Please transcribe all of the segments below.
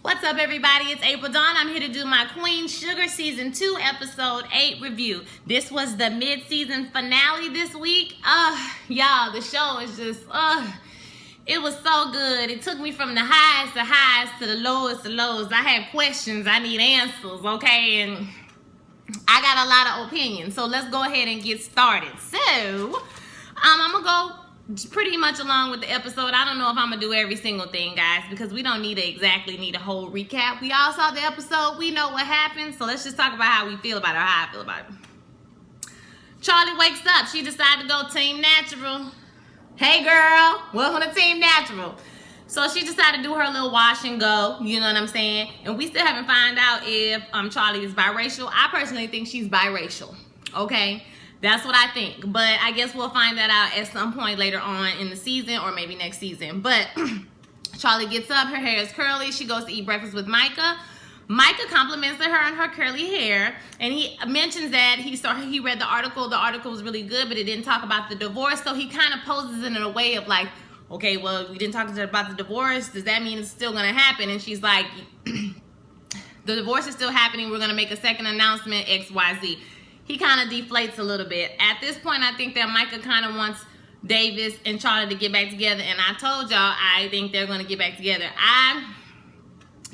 What's up, everybody? It's April Dawn. I'm here to do my Queen Sugar Season 2 Episode 8 review. This was the mid-season finale this week. Y'all, the show is just, it was so good. It took me from the highs to the lowest of lows. I had questions. I need answers, okay? And I got a lot of opinions. So let's go ahead and get started. So, I'm going to go pretty much along with the episode. I don't know if I'm gonna do every single thing, guys, because we don't need a whole recap. We all saw the episode. We know what happened. So let's just talk about how we feel about it, or how I feel about it. Charlie wakes up. She decided to go Team Natural. Hey, girl. Welcome to Team Natural. So she decided to do her little wash and go. You know what I'm saying? And we still haven't found out if Charlie is biracial. I personally think she's biracial. Okay? That's what I think, but I guess we'll find that out at some point later on in the season, or maybe next season. But Charlie gets up, her hair is curly, she goes to eat breakfast with Micah. Micah compliments her on her curly hair, and he mentions that he read the article. The article was really good, but it didn't talk about the divorce, so he kind of poses it in a way of like, okay, well, we didn't talk about the divorce. Does that mean it's still gonna happen? And she's like, the divorce is still happening. We're gonna make a second announcement, XYZ. He kind of deflates a little bit. At this point, I think that Micah kind of wants Davis and Charlie to get back together. And I told y'all, I think they're going to get back together. I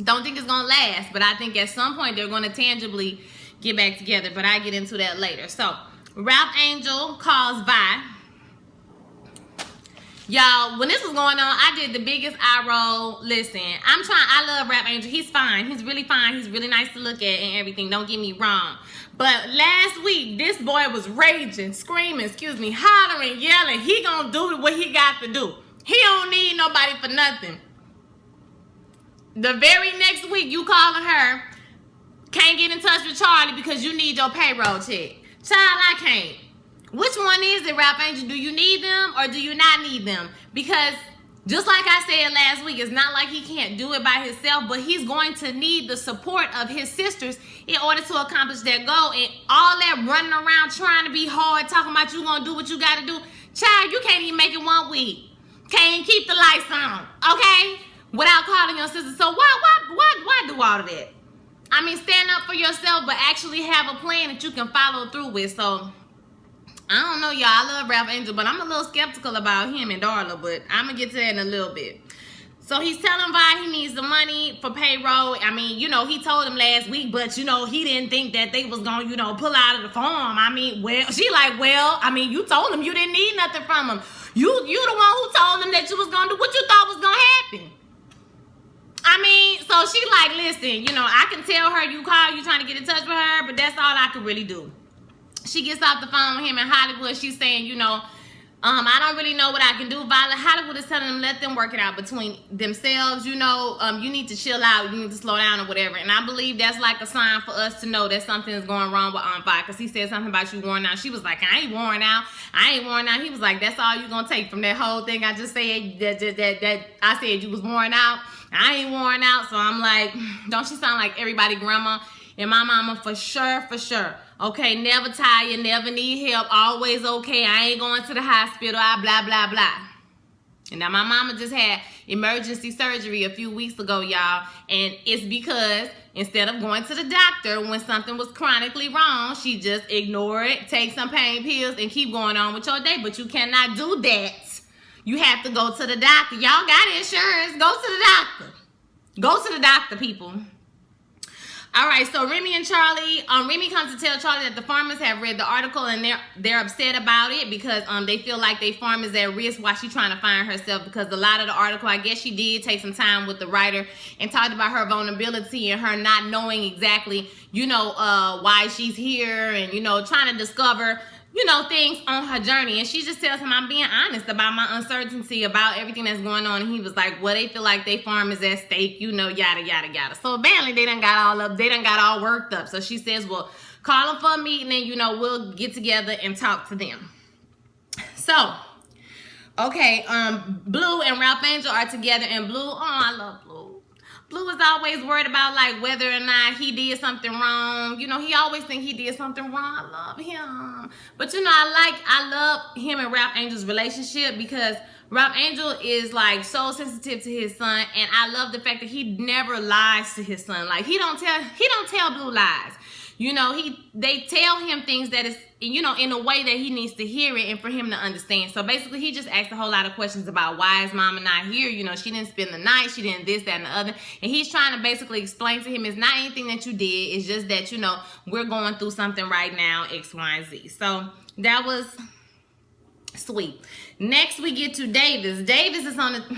don't think it's going to last, but I think at some point they're going to tangibly get back together. But I get into that later. So, Ralph Angel calls Vi. Y'all, when this was going on, I did the biggest eye roll. Listen, I love Ralph Angel. He's fine. He's really fine. He's really nice to look at and everything. Don't get me wrong. But last week, this boy was raging, screaming, hollering, yelling. He gonna do what he got to do. He don't need nobody for nothing. The very next week, you calling her, can't get in touch with Charlie because you need your payroll check. Child, I can't. Which one is it, Ralph Angel? Do you need them or do you not need them? Because just like I said last week, it's not like he can't do it by himself, but he's going to need the support of his sisters in order to accomplish that goal. And all that running around trying to be hard, talking about you gonna do what you gotta do. Child, you can't even make it 1 week. Can't even keep the lights on, okay? Without calling your sister. So why do all of that? I mean, stand up for yourself, but actually have a plan that you can follow through with. So I don't know, y'all. I love Ralph Angel, but I'm a little skeptical about him and Darla, but I'm going to get to that in a little bit. So he's telling Vi he needs the money for payroll. I mean, you know, he told him last week, but, you know, he didn't think that they was going to, you know, pull out of the farm. I mean, well, she like, well, I mean, you told him you didn't need nothing from him. You the one who told him that you was going to do what you thought was going to happen. I mean, so she like, listen, you know, I can tell her you trying to get in touch with her, but that's all I could really do. She gets off the phone with him in Hollywood. She's saying, you know, I don't really know what I can do. Violet, Hollywood is telling them, let them work it out between themselves. You know, you need to chill out. You need to slow down or whatever. And I believe that's like a sign for us to know that something is going wrong with Vi. Because he said something about you worn out. She was like, I ain't worn out. I ain't worn out. He was like, that's all you going to take from that whole thing I just said, that I said you was worn out. I ain't worn out. So I'm like, don't she sound like everybody grandma? And my mama, for sure. Okay, never tired, never need help, always okay. I ain't going to the hospital, blah, blah, blah. And now my mama just had emergency surgery a few weeks ago, y'all. And it's because instead of going to the doctor when something was chronically wrong, she just ignore it, take some pain pills, and keep going on with your day. But you cannot do that. You have to go to the doctor. Y'all got insurance. Go to the doctor. Go to the doctor, people. All right, so Remy and Charlie, Remy comes to tell Charlie that the farmers have read the article and they're upset about it because they feel like their farm is at risk while she's trying to find herself, because a lot of the article, I guess she did take some time with the writer and talked about her vulnerability and her not knowing exactly, you know, why she's here and, you know, trying to discover, you know, things on her journey. And she just tells him, I'm being honest about my uncertainty about everything that's going on. And he was like, well, they feel like their farm is at stake, you know, yada, yada, yada. So apparently they done got all worked up. So she says, well, call them for a meeting and, you know, we'll get together and talk to them. So, okay, Blue and Ralph Angel are together, and Blue, oh, I love Blue. Blue is always worried about, like, whether or not he did something wrong. You know, he always think he did something wrong. I love him. But, you know, I love him and Ralph Angel's relationship because Rob Angel is like so sensitive to his son, and I love the fact that he never lies to his son. Like he don't tell Blue lies. You know, they tell him things that is, you know, in a way that he needs to hear it and for him to understand. So basically, he just asked a whole lot of questions about why is mama not here? You know, she didn't spend the night, she didn't this, that, and the other. And he's trying to basically explain to him it's not anything that you did. It's just that, you know, we're going through something right now, X, Y, and Z. So that was sweet. Next, we get to Davis. Davis is on the...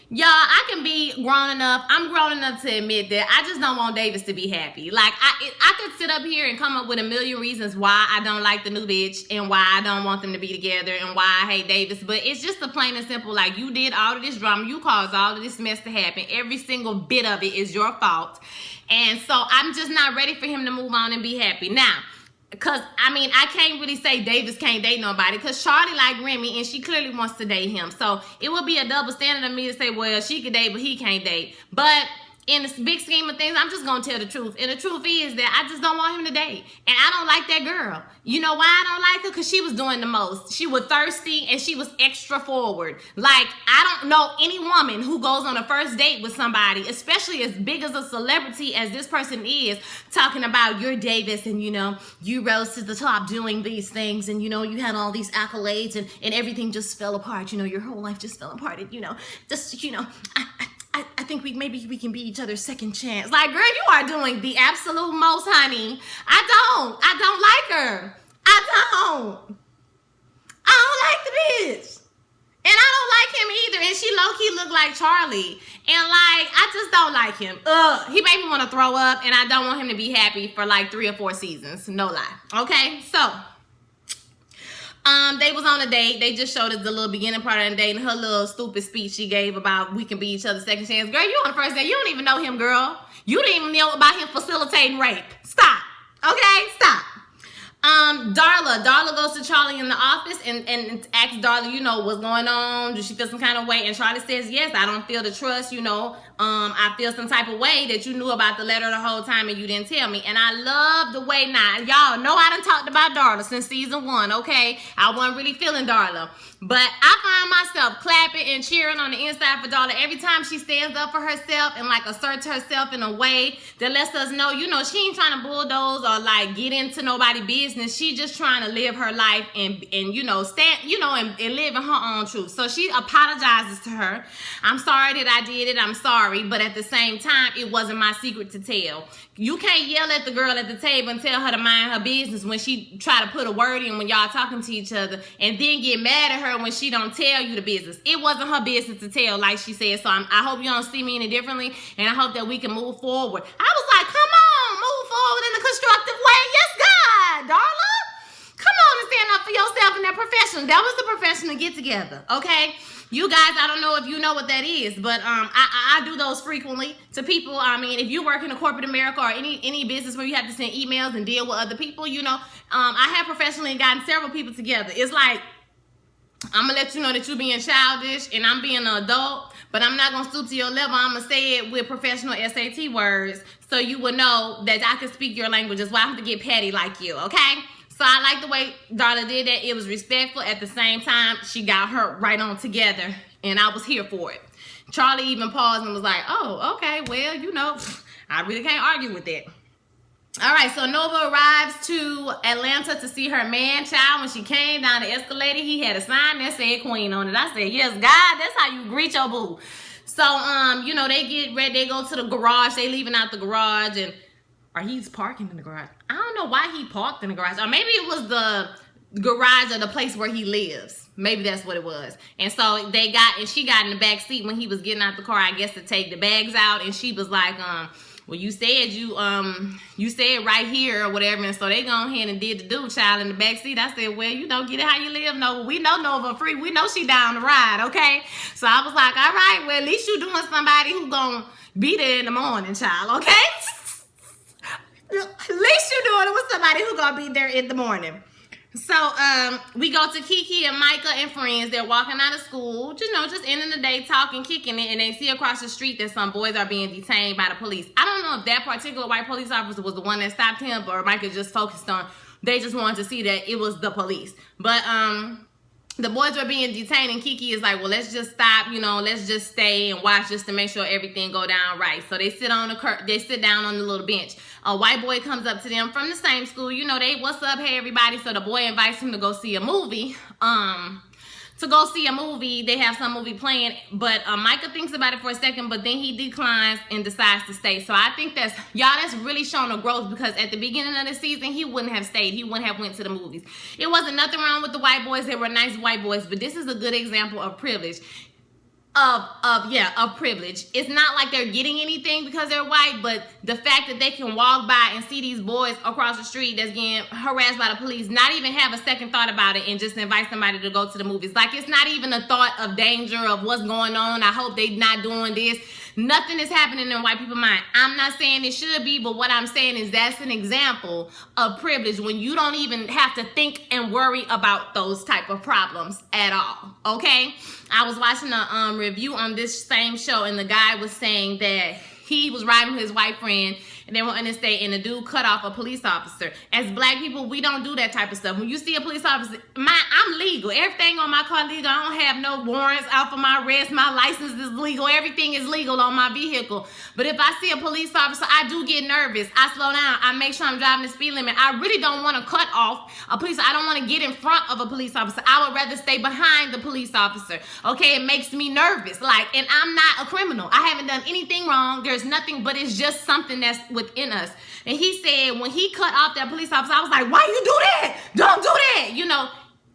Y'all, I can be grown enough. I'm grown enough to admit that I just don't want Davis to be happy. Like, I could sit up here and come up with a million reasons why I don't like the new bitch and why I don't want them to be together and why I hate Davis. But it's just a plain and simple, like, you did all of this drama. You caused all of this mess to happen. Every single bit of it is your fault. And so I'm just not ready for him to move on and be happy. Now, because, I mean, I can't really say Davis can't date nobody because Charlie like Remy and she clearly wants to date him. So it would be a double standard of me to say, well, she could date, but he can't date. But in the big scheme of things, I'm just going to tell the truth. And the truth is that I just don't want him to date. And I don't like that girl. You know why I don't like her? Because she was doing the most. She was thirsty and she was extra forward. Like, I don't know any woman who goes on a first date with somebody, especially as big as a celebrity as this person is, talking about you're Davis and, you know, you rose to the top doing these things and, you know, you had all these accolades and everything just fell apart. You know, your whole life just fell apart. And, you know, just, you know, I think maybe we can be each other's second chance. Like, girl, you are doing the absolute most, honey. I don't like her. I don't like the bitch. And I don't like him either. And she low-key look like Charlie. And like, I just don't like him. He made me want to throw up and I don't want him to be happy for like 3 or 4 seasons. No lie. Okay, so they was on a date. They just showed us the little beginning part of the date and her little stupid speech she gave about we can be each other's second chance. Girl, you on the first date. You don't even know him, girl. You didn't even know about him facilitating rape. Stop. Okay? Stop. Darla goes to Charlie in the office and asks Darla, you know, what's going on? Does she feel some kind of way? And Charlie says, yes, I don't feel the trust, you know. I feel some type of way that you knew about the letter the whole time and you didn't tell me. And I love the way now. Y'all know I done talked about Darla since season 1, okay? I wasn't really feeling Darla. But I find myself clapping and cheering on the inside for Darla every time she stands up for herself and like asserts herself in a way that lets us know, you know, she ain't trying to bulldoze or like get into nobody's business. She just trying to live her life and you know, stand, you know, and live in her own truth. So she apologizes to her. I'm sorry that I did it. I'm sorry. But at the same time, it wasn't my secret to tell. You can't yell at the girl at the table and tell her to mind her business when she try to put a word in when y'all talking to each other and then get mad at her when she don't tell you the business. It wasn't her business to tell, like she said. So I hope you don't see me any differently, and I hope that we can move forward. I was like, come on, move forward in a constructive way. Yes, God, Darla. Come on and stand up for yourself in that profession. That was the professional get together, okay? You guys, I don't know if you know what that is, but I do those frequently to people. I mean, if you work in a corporate America or any business where you have to send emails and deal with other people, you know, I have professionally gotten several people together. It's like, I'm going to let you know that you're being childish and I'm being an adult, but I'm not going to stoop to your level. I'm going to say it with professional SAT words so you will know that I can speak your language. That's why I have to get petty like you, okay? So I like the way Darla did that. It was respectful. At the same time, she got her right on together, and I was here for it. Charlie even paused and was like, oh, okay, well, you know, I really can't argue with that. All right, so Nova arrives to Atlanta to see her man child. When she came down the escalator, he had a sign that said Queen on it. I said, yes, God, that's how you greet your boo. So, you know, they get ready. They go to the garage. They leaving out the garage, and or he's parking in the garage. I don't know why he parked in the garage. Or maybe it was the garage of the place where he lives. Maybe that's what it was. And so she got in the back seat when he was getting out the car, I guess, to take the bags out. And she was like, well, you said you said right here or whatever. And so they go ahead and did the dude child in the back seat. I said, well, you know, get it how you live. No, we know Nova free. We know she down the ride, okay? So I was like, all right, well, at least you doing somebody who gonna be there in the morning, child, okay? At least you're doing it with somebody who's gonna be there in the morning. So we go to Kiki and Micah and friends. They're walking out of school, you know, just ending the day, talking, kicking it, and they see across the street that some boys are being detained by the police. I don't know if that particular white police officer was the one that stopped him, or Micah just focused on, they just wanted to see that it was the police. But the boys were being detained, and Kiki is like, well, let's just stop, let's just stay and watch just to make sure everything go down right. So they sit down on the little bench. A white boy comes up to them from the same school. They, what's up, hey, everybody. So the boy invites him to go see a movie. They have some movie playing, but Micah thinks about it for a second, but then he declines and decides to stay. So I think that's really shown a growth, because at the beginning of the season, he wouldn't have stayed. He wouldn't have went to the movies. It wasn't nothing wrong with the white boys. They were nice white boys, but this is a good example of privilege. Of privilege. It's not like they're getting anything because they're white, but the fact that they can walk by and see these boys across the street that's getting harassed by the police, not even have a second thought about it and just invite somebody to go to the movies. Like, it's not even a thought of danger of what's going on. I hope they're not doing this. Nothing is happening in white people's mind. I'm not saying it should be, but what I'm saying is that's an example of privilege, when you don't even have to think and worry about those type of problems at all, okay? I was watching a review on this same show, and the guy was saying that he was riding with his white friend, and they were on the interstate, and the dude cut off a police officer. As black people, we don't do that type of stuff. When you see a police officer, I'm legal. Everything on my car legal. I don't have no warrants out for my arrest. My license is legal. Everything is legal on my vehicle. But if I see a police officer, I do get nervous. I slow down. I make sure I'm driving the speed limit. I really don't want to cut off a police. I don't want to get in front of a police officer. I would rather stay behind the police officer. Okay, it makes me nervous. And I'm not a criminal. I haven't done anything wrong. There's nothing, but it's just something that's within us. And he said when he cut off that police officer, I was like, why you do that? Don't do that.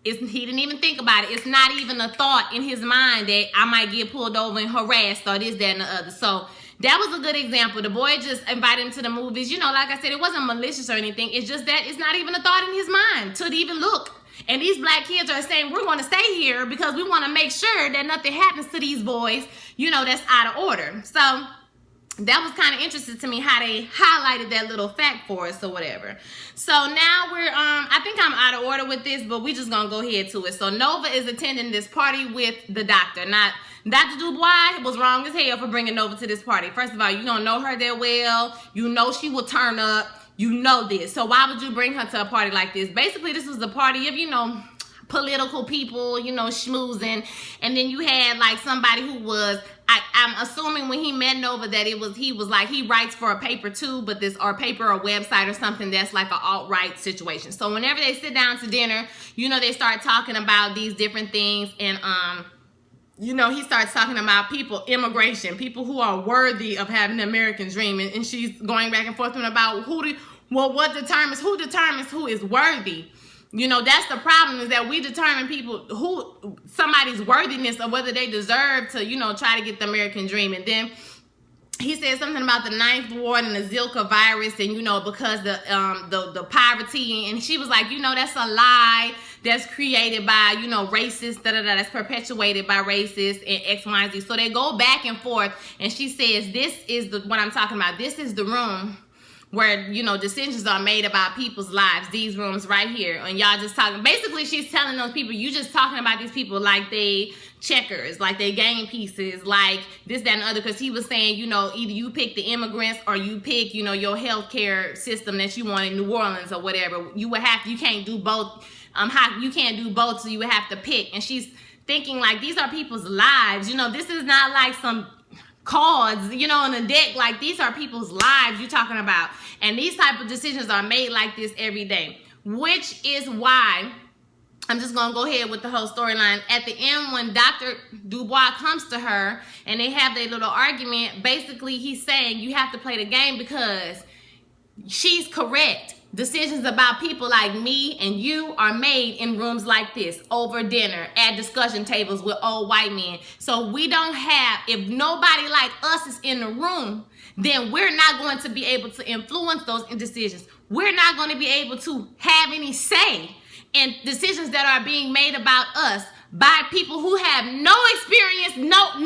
He didn't even think about it. It's not even a thought in his mind that I might get pulled over and harassed or this, that, and the other. So that was a good example. The boy just invited him to the movies. Like I said, it wasn't malicious or anything. It's just that it's not even a thought in his mind to even look. And these black kids are saying, we're going to stay here because we want to make sure that nothing happens to these boys, that's out of order. So that was kind of interesting to me how they highlighted that little fact for us or whatever. So now we're, I think I'm out of order with this, but we just gonna go ahead to it. So Nova is attending this party with the doctor. Not Dr. Dubois was wrong as hell for bringing Nova to this party. First of all, you don't know her that well. She will turn up. This. So why would you bring her to a party like this? Basically, this was the party of, political people, schmoozing. And then you had like somebody who was, I'm assuming when he met Nova that he was like, he writes for a paper too, but or website or something that's like an alt-right situation. So whenever they sit down to dinner, they start talking about these different things. And, he starts talking about immigration, people who are worthy of having the American dream. And she's going back and forth about who determines who is worthy. That's the problem, is that we determine somebody's worthiness of whether they deserve to, try to get the American dream. And then he said something about the 9th ward and the Zika virus, and because the poverty, and she was like, that's a lie that's created by racists, that's perpetuated by racists and X, Y, and Z. So they go back and forth, and she says, this is what I'm talking about. This is the room where decisions are made about people's lives, these rooms right here. And y'all just talking, basically she's telling those people, you just talking about these people like they checkers, like they game pieces, like this, that, and the other. Because he was saying, either you pick the immigrants or you pick, your healthcare system that you want in New Orleans or whatever. You can't do both. You can't do both, so you would have to pick. And she's thinking like, these are people's lives. This is not like some cards, on the deck. Like, these are people's lives you're talking about. And these type of decisions are made like this every day, which is why I'm just going to go ahead with the whole storyline. At the end, when Dr. Dubois comes to her and they have their little argument, basically he's saying you have to play the game because she's correct. Decisions about people like me and you are made in rooms like this, over dinner, at discussion tables with old white men. So we don't have, if nobody like us is in the room, then we're not going to be able to influence those decisions. We're not going to be able to have any say in decisions that are being made about us by people who have no experience, none,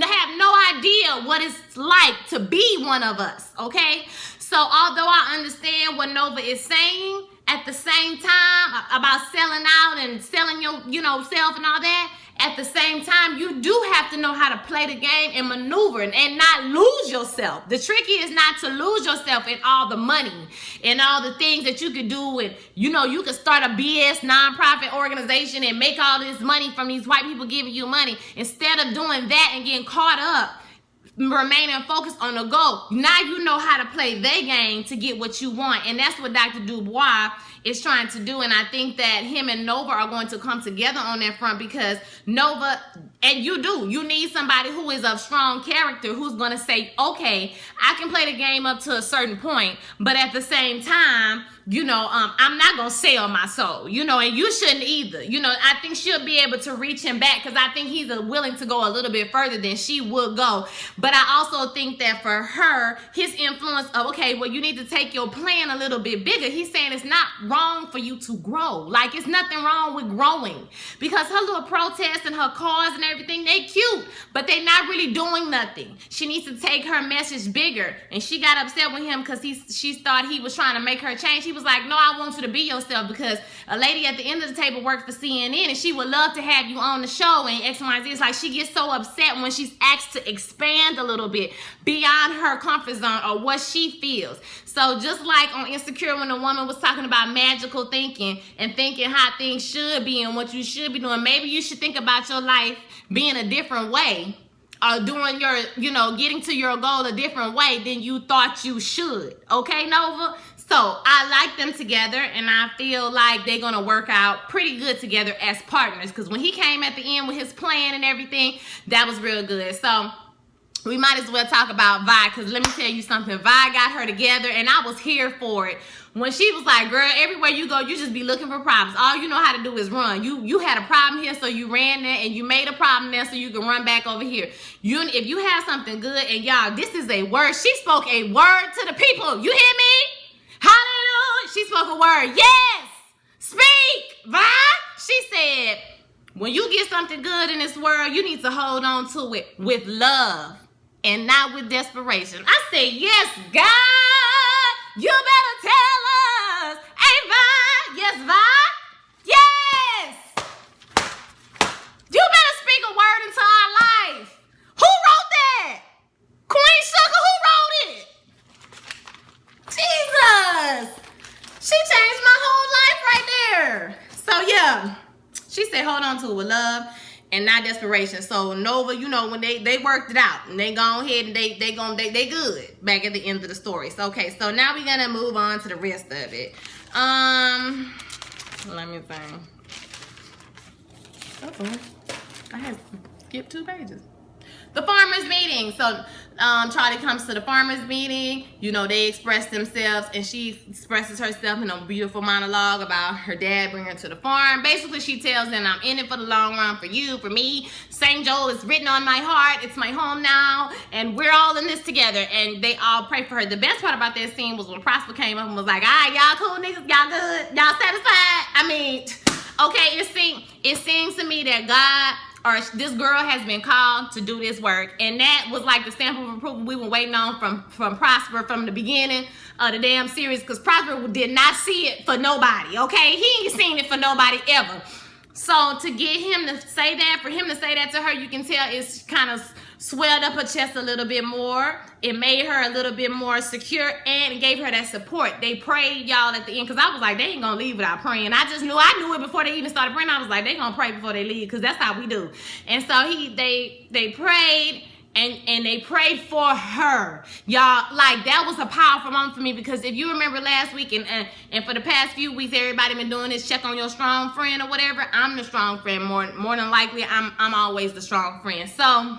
have no idea what it's like to be one of us, okay? So although I understand what Nova is saying, at the same time, about selling out and selling your, self and all that, at the same time, you do have to know how to play the game and maneuver and not lose yourself. The trick is not to lose yourself in all the money and all the things that you could do. And, you could start a BS nonprofit organization and make all this money from these white people giving you money. Instead of doing that and getting caught up, remaining focused on the goal. Now you know how to play their game to get what you want. And that's what Dr. Dubois is trying to do. And I think that him and Nova are going to come together on that front, because Nova, and you need somebody who is of strong character, who's going to say, okay, I can play the game up to a certain point, but at the same time, I'm not going to sell my soul, and you shouldn't either. I think she'll be able to reach him back, because I think he's willing to go a little bit further than she would go. But I also think that for her, his influence of, okay, well, you need to take your plan a little bit bigger. He's saying it's not wrong for you to grow. Like, it's nothing wrong with growing, because her little protests and her cars and everything, they cute, but they're not really doing nothing. She needs to take her message bigger. And she got upset with him because she thought he was trying to make her change. He was like, no, I want you to be yourself, because a lady at the end of the table works for CNN and she would love to have you on the show and X, Y, Z. It's like she gets so upset when she's asked to expand a little bit beyond her comfort zone or what she feels. So just like on Insecure, when the woman was talking about magical thinking and thinking how things should be and what you should be doing, maybe you should think about your life being a different way, or doing your, getting to your goal a different way than you thought you should. Okay, Nova? So I like them together, and I feel like they're going to work out pretty good together as partners, because when he came at the end with his plan and everything, that was real good. So we might as well talk about Vi, because let me tell you something. Vi got her together, and I was here for it. When she was like, girl, everywhere you go, you just be looking for problems. All you know how to do is run. You had a problem here, so you ran there, and you made a problem there so you can run back over here. If you have something good, and y'all, this is a word. She spoke a word to the people. You hear me? Hallelujah. She spoke a word. Yes. Speak. Vi. She said, when you get something good in this world, you need to hold on to it with love and not with desperation. I said, yes, God, you better tell us. Hey, Vi. Yes, Vi. Yes. You better speak a word into our life. Who wrote that? Queen Sugar, who wrote it? Jesus. She changed my whole life right there. So, yeah. She said, hold on to it with love and not desperation. So Nova, when they worked it out, and they go ahead and they good back at the end of the story. So okay, so now we're gonna move on to the rest of it. Let me think. I had skipped 2 pages. The farmers meeting. So Charlie comes to the farmers meeting. They express themselves, and she expresses herself in a beautiful monologue about her dad bringing her to the farm. Basically, she tells them, I'm in it for the long run, for you, for me. St. Joel is written on my heart. It's my home now, and we're all in this together. And they all pray for her. The best part about that scene was when Prosper came up and was like, all right, y'all cool niggas, y'all good, y'all satisfied? I mean, okay, it seems to me that God, or this girl, has been called to do this work. And that was like the stamp of approval we were waiting on from Prosper from the beginning of the damn series, because Prosper did not see it for nobody, okay? He ain't seen it for nobody ever. So to get him to say that, for him to say that to her, you can tell it's kind of swelled up her chest a little bit more. It made her a little bit more secure, and it gave her that support. They prayed, y'all, at the end, because I was like, they ain't gonna leave without praying. I knew it before they even started praying. I was like, they gonna pray before they leave, because that's how we do. And so they prayed, and they prayed for her, y'all. Like, that was a powerful moment for me, because if you remember last week and for the past few weeks, everybody been doing this check on your strong friend or whatever. I'm the strong friend. More than likely, I'm always the strong friend. So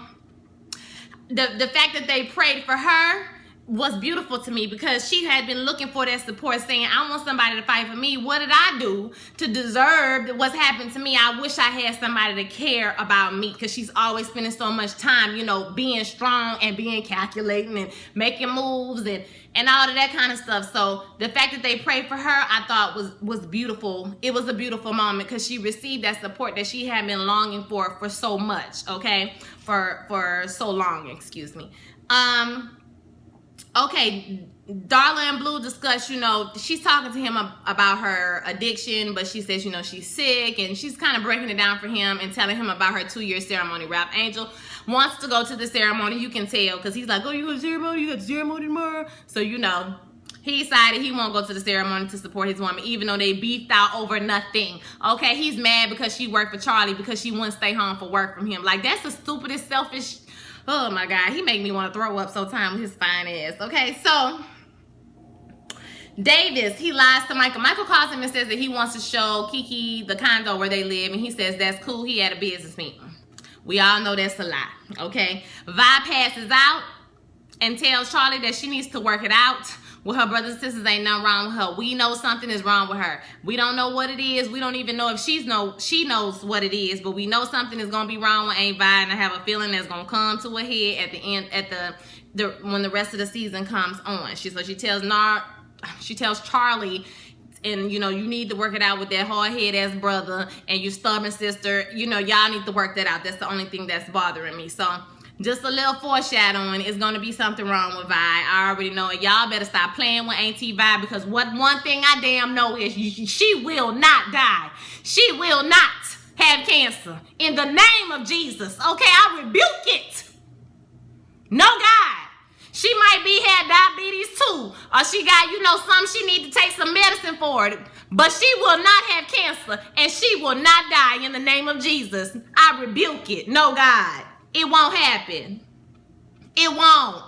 the fact that they prayed for her was beautiful to me, because she had been looking for that support, saying, I want somebody to fight for me. What did I do to deserve what's happened to me? I wish I had somebody to care about me, because she's always spending so much time, being strong and being calculating and making moves and all of that kind of stuff. So the fact that they prayed for her, I thought was beautiful. It was a beautiful moment, because she received that support that she had been longing for so much, okay? For so long, excuse me. okay, Darla and Blue discuss, you know, she's talking to him about her addiction, but she says, you know, she's sick, and she's kind of breaking it down for him and telling him about her 2-year ceremony. Ralph Angel wants to go to the ceremony. You can tell, because he's like, oh, you go to the ceremony? You got the ceremony tomorrow? So, you know, he decided he won't go to the ceremony to support his woman, even though they beefed out over nothing. Okay, he's mad because she worked for Charlie because she wouldn't stay home for work from him. Like, that's the stupidest, selfish... Oh, my God. He make me want to throw up sometime with his fine ass. Okay, so... Davis, he lies to Michael. Michael calls him and says that he wants to show Kiki the condo where they live, and he says that's cool. He had a business meeting. We all know that's a lie, okay? Vi passes out and tells Charlie that she needs to work it out with her brothers and sisters. Ain't nothing wrong with her. We know something is wrong with her. We don't know what it is. We don't even know if she knows what it is, but we know something is gonna be wrong with Aunt Vi, and I have a feeling that's gonna come to a head at the end, when the rest of the season comes on. She tells Charlie, and you know, you need to work it out with that hard-head ass brother and your stubborn sister. You know, y'all need to work that out. That's the only thing that's bothering me. So just a little foreshadowing. Is gonna be something wrong with Vi. I already know it. Y'all better stop playing with Auntie Vi, because one thing I damn know is she will not die. She will not have cancer. In the name of Jesus. Okay, I rebuke it. No, God. She might had diabetes too, or she got, you know, something she need to take some medicine for it. But she will not have cancer, and she will not die in the name of Jesus. I rebuke it. No, God. It won't happen. It won't.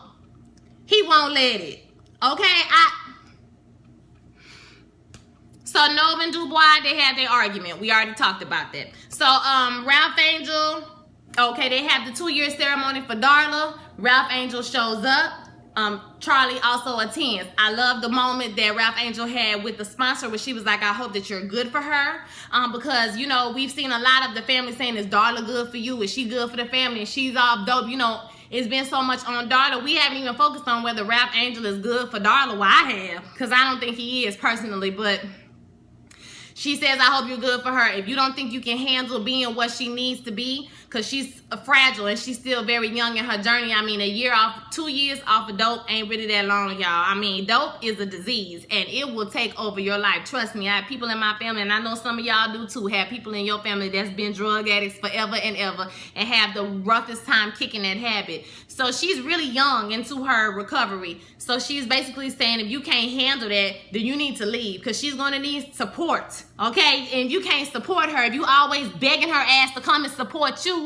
He won't let it. Okay? So Nova and Dubois, they had their argument. We already talked about that. So Ralph Angel, okay, they have the 2-year ceremony for Darla. Ralph Angel shows up. Charlie also attends. I love the moment that Ralph Angel had with the sponsor, where she was like, I hope that you're good for her. Because, you know, we've seen a lot of the family saying, is Darla good for you? Is she good for the family? And she's all dope. You know, it's been so much on Darla. We haven't even focused on whether Ralph Angel is good for Darla. Well, I have, because I don't think he is personally, but she says, I hope you're good for her. If you don't think you can handle being what she needs to be, because she's fragile and she's still very young in her journey. I mean, 2 years off of dope ain't really that long, y'all. I mean, dope is a disease, and it will take over your life. Trust me, I have people in my family, and I know some of y'all do too, have people in your family that's been drug addicts forever and ever and have the roughest time kicking that habit. So she's really young into her recovery. So she's basically saying, if you can't handle that, then you need to leave, because she's going to need support, okay? And you can't support her if you always begging her ass to come and support you.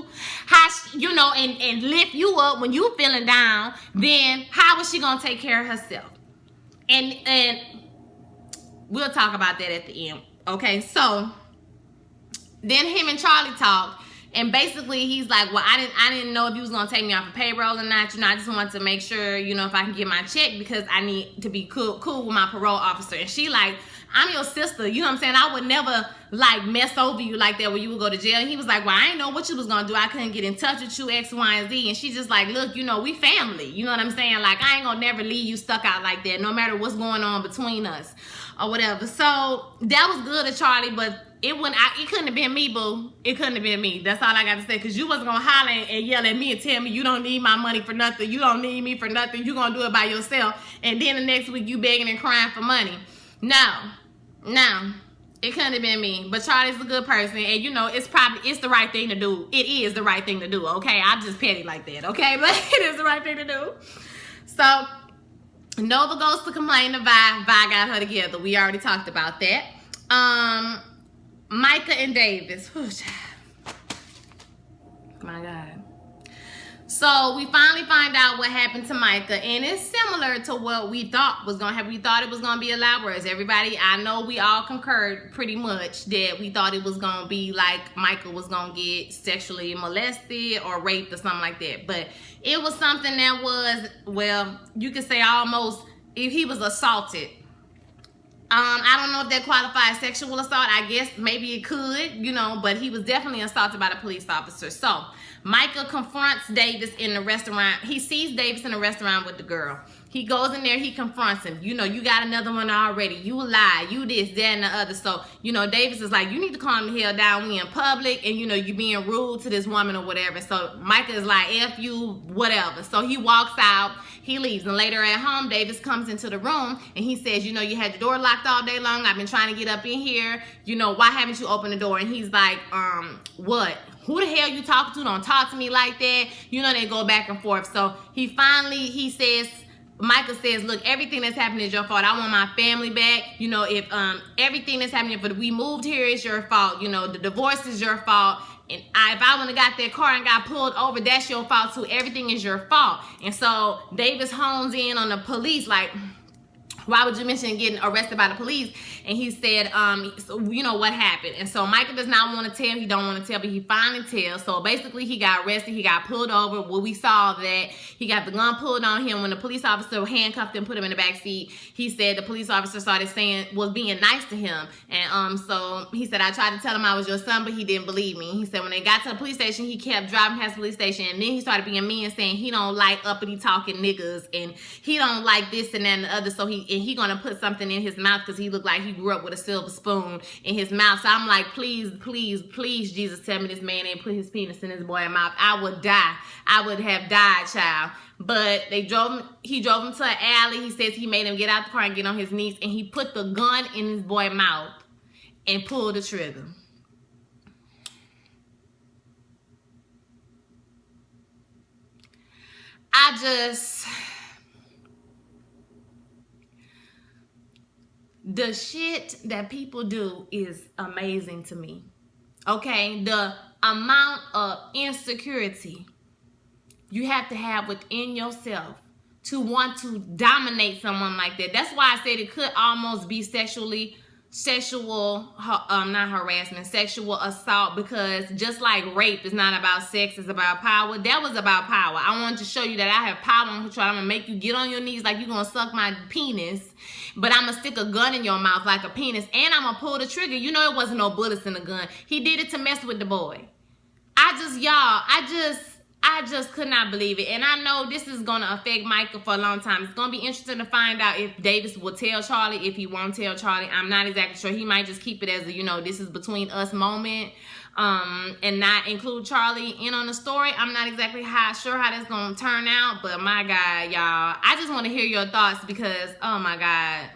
How, you know, and lift you up when you feeling down, then how is she gonna take care of herself? And we'll talk about that at the end. Okay, so then him and Charlie talk, and basically he's like, well, I didn't know if you was gonna take me off of payroll or not. You know, I just wanted to make sure, you know, if I can get my check, because I need to be cool with my parole officer. And she like, I'm your sister, you know what I'm saying? I would never like mess over you like that when you would go to jail. And he was like, well, I didn't know what you was gonna do. I couldn't get in touch with you, X, Y, and Z. And she's just like, look, you know, we family. You know what I'm saying? Like, I ain't gonna never leave you stuck out like that, no matter what's going on between us or whatever. So that was good of Charlie, but it couldn't have been me, boo. It couldn't have been me. That's all I got to say, because you wasn't gonna holler and yell at me and tell me you don't need my money for nothing. You don't need me for nothing. You gonna do it by yourself. And then the next week you begging and crying for money. No, it couldn't have been me. But Charlie's a good person, and you know, it's the right thing to do. It is the right thing to do, okay? I'm just petty like that, okay? But it is the right thing to do. So Nova goes to complain to Vi. Vi got her together. We already talked about that. Micah and Davis. Whew, my God. So we finally find out what happened to Micah, and it's similar to what we thought was gonna happen. We thought it was gonna be a lot worse. Everybody, I know we all concurred pretty much that we thought it was gonna be like Micah was gonna get sexually molested or raped or something like that. But it was something that was, well, you could say almost, if he was assaulted. I don't know if that qualifies sexual assault. I guess maybe it could, you know, but he was definitely assaulted by the police officer. So Micah confronts Davis in the restaurant. He sees Davis in the restaurant with the girl. He goes in there, he confronts him. You know, you got another one already. You lie, you this, that, and the other. So, you know, Davis is like, you need to calm the hell down. We in public, and, you know, you being rude to this woman or whatever. So Micah is like, F you, whatever. So he walks out, he leaves. And later at home, Davis comes into the room, and he says, you know, you had the door locked all day long. I've been trying to get up in here. You know, why haven't you opened the door? And he's like, what? Who the hell you talking to? Don't talk to me like that. You know, they go back and forth. So he says, Micah says, look, everything that's happening is your fault. I want my family back. You know, if everything that's happening, if we moved here, it's your fault. You know, the divorce is your fault. And if I wouldn't have got that car and got pulled over, that's your fault too. Everything is your fault. And so Davis hones in on the police, like, why would you mention getting arrested by the police? And he said, so you know what happened. And so Micah does not want to tell. He don't want to tell, but he finally tells. So basically, he got arrested. He got pulled over. Well, we saw that he got the gun pulled on him. When the police officer handcuffed him, put him in the back seat, he said the police officer started was being nice to him. And so he said, I tried to tell him I was your son, but he didn't believe me. He said when they got to the police station, he kept driving past the police station. And then he started being mean and saying he don't like uppity talking niggas. And he don't like this and that and the other. So he gonna put something in his mouth because he looked like he grew up with a silver spoon in his mouth. So I'm like, please, please, please, Jesus, tell me this man ain't put his penis in his boy's mouth. I would die. I would have died, child. But he drove him to an alley. He says he made him get out the car and get on his knees, and he put the gun in his boy's mouth and pulled the trigger. The shit that people do is amazing to me. Okay, the amount of insecurity you have to have within yourself to want to dominate someone like that. That's why I said it could almost be sexual assault, because just like rape is not about sex, it's about power. That was about power. I wanted to show you that I have power on control. I'm gonna make you get on your knees like you're gonna suck my penis, but I'm gonna stick a gun in your mouth like a penis, and I'm gonna pull the trigger. You know, it wasn't no bullets in the gun. He did it to mess with the boy. I just could not believe it. And I know this is going to affect Micah for a long time. It's going to be interesting to find out if Davis will tell Charlie, if he won't tell Charlie. I'm not exactly sure. He might just keep it as a, you know, this is between us moment, and not include Charlie in on the story. I'm not exactly sure how that's going to turn out. But my God, y'all, I just want to hear your thoughts because, oh my God,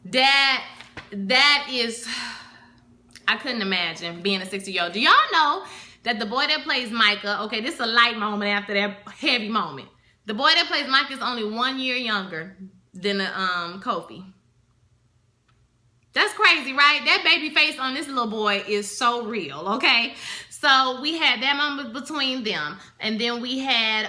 that is, I couldn't imagine being a 60-year-old. Do y'all know that the boy that plays Micah, okay, this is a light moment after that heavy moment. The boy that plays Micah is only 1 year younger than Kofi. That's crazy, right? That baby face on this little boy is so real, okay? So we had that moment between them. And then we had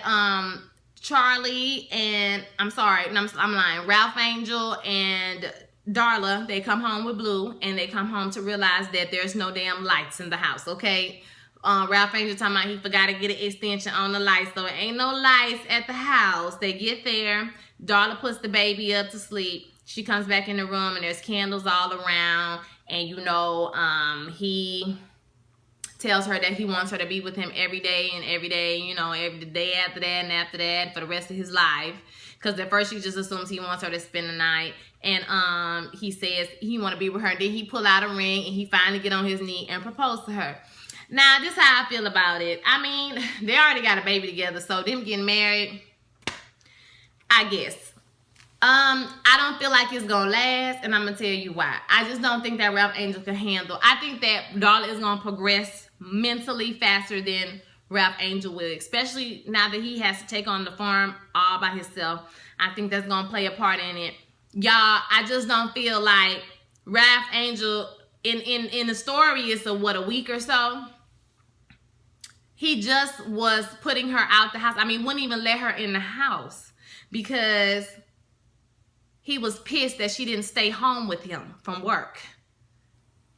Charlie and, I'm lying, Ralph Angel and Darla. They come home with Blue, and they come home to realize that there's no damn lights in the house, okay? Ralph Angel talking about he forgot to get an extension on the lights, so it ain't no lights at the house. They get there. Darla puts the baby up to sleep. She comes back in the room, and there's candles all around. And, you know, he tells her that he wants her to be with him every day, you know, every day after that and after that for the rest of his life. Because at first she just assumes he wants her to spend the night. And he says he want to be with her. Then he pull out a ring, and he finally get on his knee and propose to her. Now, this is how I feel about it. I mean, they already got a baby together, so them getting married, I guess. I don't feel like it's gonna last, and I'm gonna tell you why. I just don't think that Ralph Angel can handle. I think that Darla is gonna progress mentally faster than Ralph Angel will, especially now that he has to take on the farm all by himself. I think that's gonna play a part in it. Y'all, I just don't feel like Ralph Angel in the story is a week or so. He just was putting her out the house. I mean, wouldn't even let her in the house because he was pissed that she didn't stay home with him from work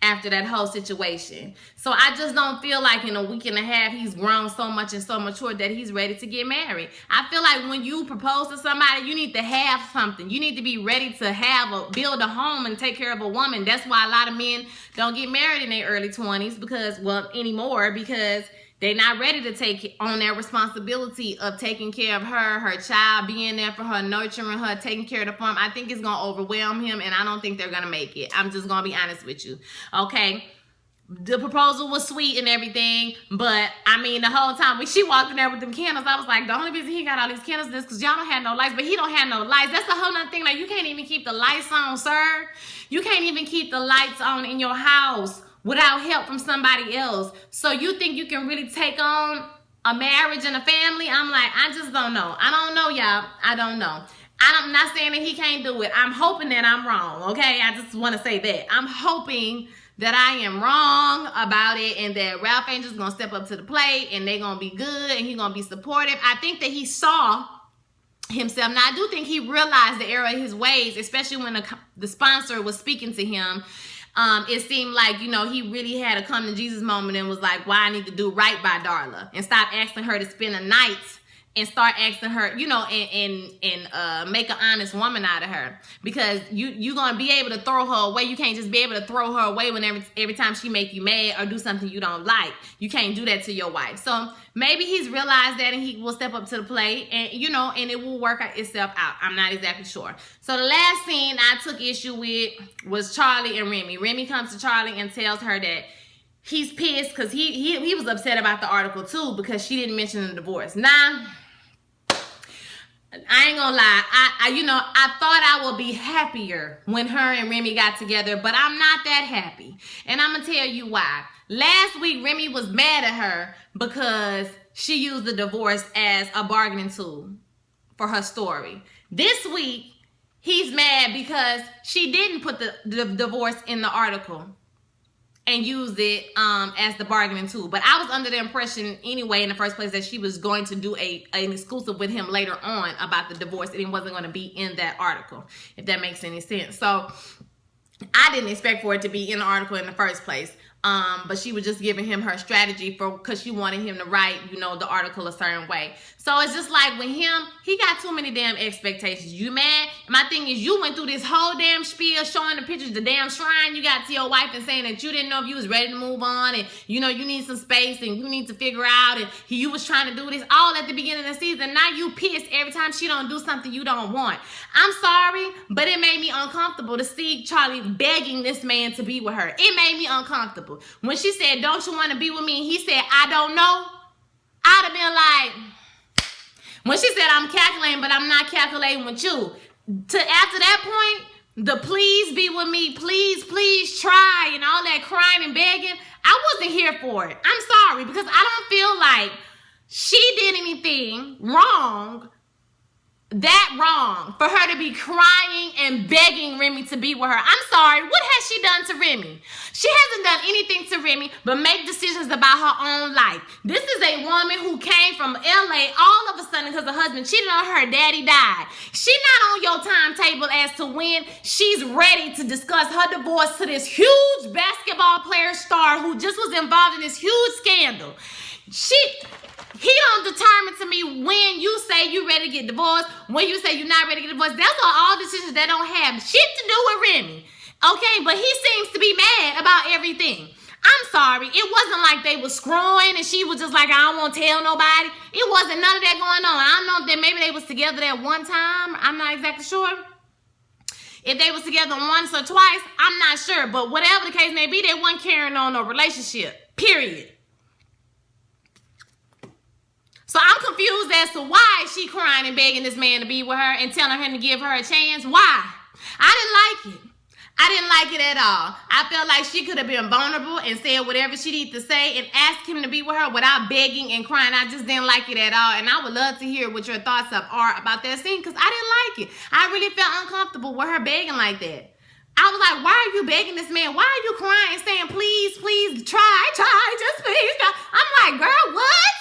after that whole situation. So I just don't feel like in a week and a half he's grown so much and so mature that he's ready to get married. I feel like when you propose to somebody, you need to have something. You need to be ready to build a home and take care of a woman. That's why a lot of men don't get married in their early 20s because They're not ready to take on that responsibility of taking care of her child, being there for her, nurturing her, taking care of the farm. I think it's going to overwhelm him, and I don't think they're going to make it. I'm just going to be honest with you. Okay? The proposal was sweet and everything, but I mean, the whole time when she walked in there with them candles, I was like, the only reason he got all these candles is because y'all don't have no lights, but he don't have no lights. That's the whole nother thing. Like, you can't even keep the lights on, sir. You can't even keep the lights on in your house without help from somebody else. So you think you can really take on a marriage and a family? I'm like, I just don't know. I don't know, y'all. I don't know. I'm not saying that he can't do it. I'm hoping that I'm wrong, okay? I just want to say that. I'm hoping that I am wrong about it and that Ralph Angel's going to step up to the plate and they're going to be good and he's going to be supportive. I think that he saw himself. Now, I do think he realized the error of his ways, especially when the sponsor was speaking to him. It seemed like, you know, he really had a come to Jesus moment and was like, why I need to do right by Darla and stop asking her to spend a night and start asking her, you know, and make an honest woman out of her. Because you're going to be able to throw her away. You can't just be able to throw her away when every time she make you mad or do something you don't like. You can't do that to your wife. So maybe he's realized that and he will step up to the plate and, you know, and it will work itself out. I'm not exactly sure. So the last scene I took issue with was Charlie and Remy. Remy comes to Charlie and tells her that he's pissed because he was upset about the article too because she didn't mention the divorce. Now, I ain't gonna lie, I thought I would be happier when her and Remy got together, but I'm not that happy. And I'm gonna tell you why. Last week, Remy was mad at her because she used the divorce as a bargaining tool for her story. This week, he's mad because she didn't put the divorce in the article and use it as the bargaining tool. But I was under the impression anyway in the first place that she was going to do an exclusive with him later on about the divorce and it wasn't going to be in that article, if that makes any sense. So I didn't expect for it to be in the article in the first place. But she was just giving him her strategy because she wanted him to write, you know, the article a certain way. So it's just like with him, he got too many damn expectations. You mad? My thing is, you went through this whole damn spiel showing the pictures, the damn shrine you got to your wife and saying that you didn't know if you was ready to move on and, you know, you need some space and you need to figure out and you was trying to do this all at the beginning of the season. Now you pissed every time she don't do something you don't want. I'm sorry, but it made me uncomfortable to see Charlie begging this man to be with her. It made me uncomfortable. When she said, don't you want to be with me? And he said, I don't know. I'd have been like, when she said, I'm calculating, but I'm not calculating with you. After that point, the please be with me, please try, and all that crying and begging, I wasn't here for it. I'm sorry, because I don't feel like she did anything wrong for her to be crying and begging Remy to be with her. I'm sorry, what has she done to Remy? She hasn't done anything to Remy but make decisions about her own life. This is a woman who came from LA all of a sudden because her husband cheated on her, daddy died. She's not on your timetable as to when she's ready to discuss her divorce to this huge basketball player star who just was involved in this huge scandal. He don't determine to me when you say you ready to get divorced, when you say you're not ready to get divorced. Those are all decisions that don't have shit to do with Remy. Okay, but he seems to be mad about everything. I'm sorry. It wasn't like they were screwing and she was just like, I don't want to tell nobody. It wasn't none of that going on. I don't know if maybe they was together that one time. I'm not exactly sure. If they was together once or twice, I'm not sure. But whatever the case may be, they weren't carrying on no relationship. Period. So I'm confused as to why she crying and begging this man to be with her and telling him to give her a chance. Why? I didn't like it. I didn't like it at all. I felt like she could have been vulnerable and said whatever she needed to say and asked him to be with her without begging and crying. I just didn't like it at all. And I would love to hear what your thoughts are about that scene because I didn't like it. I really felt uncomfortable with her begging like that. I was like, why are you begging this man? Why are you crying and saying, please, try, just please try? I'm like, girl, what?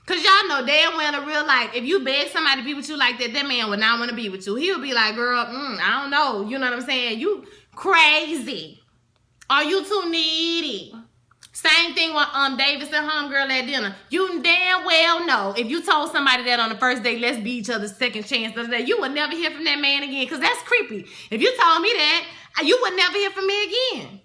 Because y'all know damn well in real life, if you beg somebody to be with you like that, that man would not want to be with you. He would be like, girl, I don't know. You know what I'm saying? You crazy. Are you too needy? Same thing with Davis and homegirl at dinner. You damn well know if you told somebody that on the first day, let's be each other's second chance, you would never hear from that man again because that's creepy. If you told me that, you would never hear from me again.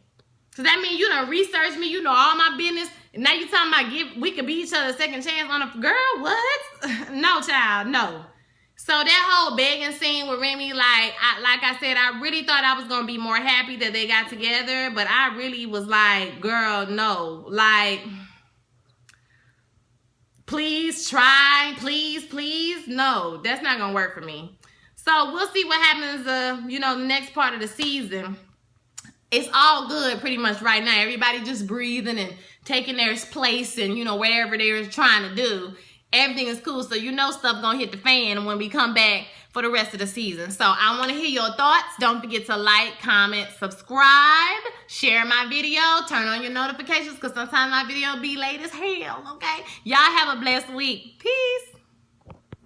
So that means you done researched me, you know all my business. And now you talking about we could be each other a second chance on a girl? What? No, child, no. So that whole begging scene with Remy, like I said, I really thought I was gonna be more happy that they got together, but I really was like, girl, no. Like, please try, please. No, that's not gonna work for me. So we'll see what happens, you know, the next part of the season. It's all good pretty much right now. Everybody just breathing and taking their place and, you know, whatever they're trying to do. Everything is cool. So you know stuff gonna hit the fan when we come back for the rest of the season. So I want to hear your thoughts. Don't forget to like, comment, subscribe, share my video, turn on your notifications because sometimes my video be late as hell, okay? Y'all have a blessed week. Peace.